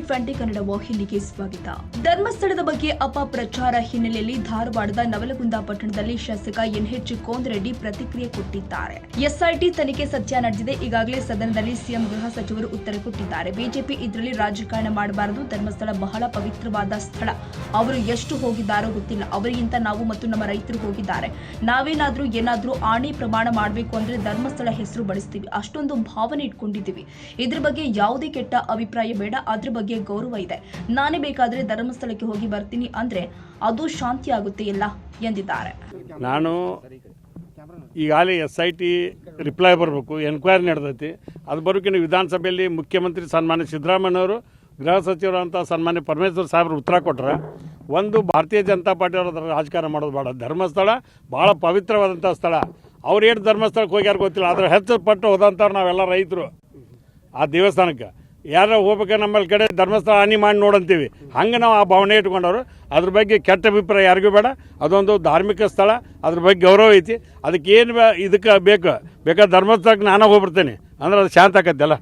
20 ಕನ್ನಡ ವಾಹಿನಿಗೆ ಸ್ವಾಗತ. ಧರ್ಮಸ್ಥಳದ ಬಗ್ಗೆ ಅಪಪ್ರಚಾರ ಹಿನ್ನೆಲೆಯಲ್ಲಿ ಧಾರವಾಡದ ನವಲಗುಂದ ಪಟ್ಟಣದಲ್ಲಿ ಶಾಸಕ ಎನ್ಎಚ್ ಕೋನರೆಡ್ಡಿ ಪ್ರತಿಕ್ರಿಯೆ ಕೊಟ್ಟಿದ್ದಾರೆ. ಎಸ್ಐಟಿ ತನಿಖೆ ಸತ್ಯ ನಡೆದಿದೆ. ಈಗಾಗಲೇ ಸದನದಲ್ಲಿ ಸಿಎಂ ಗೃಹ ಸಚಿವರು ಉತ್ತರ ಕೊಟ್ಟಿದ್ದಾರೆ. ಬಿಜೆಪಿ ಇದರಲ್ಲಿ ರಾಜಕಾರಣ ಮಾಡಬಾರದು. ಧರ್ಮಸ್ಥಳ ಬಹಳ ಪವಿತ್ರವಾದ ಸ್ಥಳ. ಅವರು ಎಷ್ಟು ಹೋಗಿದ್ದಾರೋ ಗೊತ್ತಿಲ್ಲ. ಅವರಿಗಿಂತ ನಾವು ಮತ್ತು ನಮ್ಮ ರೈತರು ಹೋಗಿದ್ದಾರೆ. ನಾವೇನಾದ್ರೂ ಏನಾದ್ರೂ ಆಣೆ ಪ್ರಮಾಣ ಮಾಡಬೇಕು ಅಂದ್ರೆ ಧರ್ಮಸ್ಥಳ ಹೆಸರು ಬಳಸ್ತೀವಿ. ಅಷ್ಟೊಂದು ಭಾವನೆ ಇಟ್ಕೊಂಡಿದ್ದೀವಿ. ಇದ್ರ ಬಗ್ಗೆ ಯಾವುದೇ ಕೆಟ್ಟ ಅಭಿಪ್ರಾಯ ಬೇಡ. ಅದ್ರ ಬಗ್ಗೆ ಗೌರವ ಇದೆ. ನಾನೇ ಬೇಕಾದ್ರೆ ಧರ್ಮಸ್ಥಳಕ್ಕೆ ಹೋಗಿ ಬರ್ತೀನಿ ಅಂದ್ರೆ ಅದು ಶಾಂತಿ ಆಗುತ್ತೆ ಎಲ್ಲ ಎಂದಿದ್ದಾರೆ. ನಾನು ಈಗಾಗಲೇ SIT ರಿಪ್ಲೈ ಬರಬೇಕು, ಎನ್ಕ್ವೈರಿ ನಡೆದೈತಿ. ಅದು ಬರೋಕಿನ ವಿಧಾನಸಭೆಯಲ್ಲಿ ಮುಖ್ಯಮಂತ್ರಿ ಸನ್ಮಾನ್ಯ ಸಿದ್ದರಾಮಯ್ಯನವರು, ಗೃಹ ಸಚಿವರಂತ ಸನ್ಮಾನ್ಯ ಪರಮೇಶ್ವರ್ ಸಾಹೇಬರು ಉತ್ತರ ಕೊಟ್ಟರೆ, ಒಂದು ಭಾರತೀಯ ಜನತಾ ಪಾರ್ಟಿಯವ್ರ ರಾಜಕಾರಣ ಮಾಡೋದು ಬೇಡ. ಧರ್ಮಸ್ಥಳ ಭಾಳ ಪವಿತ್ರವಾದಂಥ ಸ್ಥಳ. ಅವ್ರು ಏನು ಧರ್ಮಸ್ಥಳಕ್ಕೆ ಹೋಗ್ಯಾರ ಗೊತ್ತಿಲ್ಲ, ಅದ್ರ ಹೆಚ್ಚು ಪಟ್ಟು ಹೋದಂಥವ್ರು ನಾವೆಲ್ಲ ರೈತರು. ಆ ದೇವಸ್ಥಾನಕ್ಕೆ ಯಾರು ಹೋಗ್ಬೇಕು, ನಮ್ಮಲ್ಲಿ ಕಡೆ ಧರ್ಮಸ್ಥಳ ಹಾನಿ ಮಾಡಿ ನೋಡಂತೀವಿ. ಹಂಗೆ ನಾವು ಆ ಭಾವನೆ ಇಟ್ಕೊಂಡವ್ರು. ಅದ್ರ ಬಗ್ಗೆ ಕೆಟ್ಟ ಅಭಿಪ್ರಾಯ ಯಾರಿಗೂ ಬೇಡ. ಅದೊಂದು ಧಾರ್ಮಿಕ ಸ್ಥಳ, ಅದ್ರ ಬಗ್ಗೆ ಗೌರವ ಐತಿ. ಅದಕ್ಕೆ ಏನು ಇದಕ್ಕೆ ಬೇಕಾದ್ರೆ ಧರ್ಮಸ್ಥಳಕ್ಕೆ ನಾನು ಹೋಗ್ಬಿಡ್ತೇನೆ ಅಂದ್ರೆ ಅದು ಶಾಂತ ಆಕತ್ತಲ್ಲ.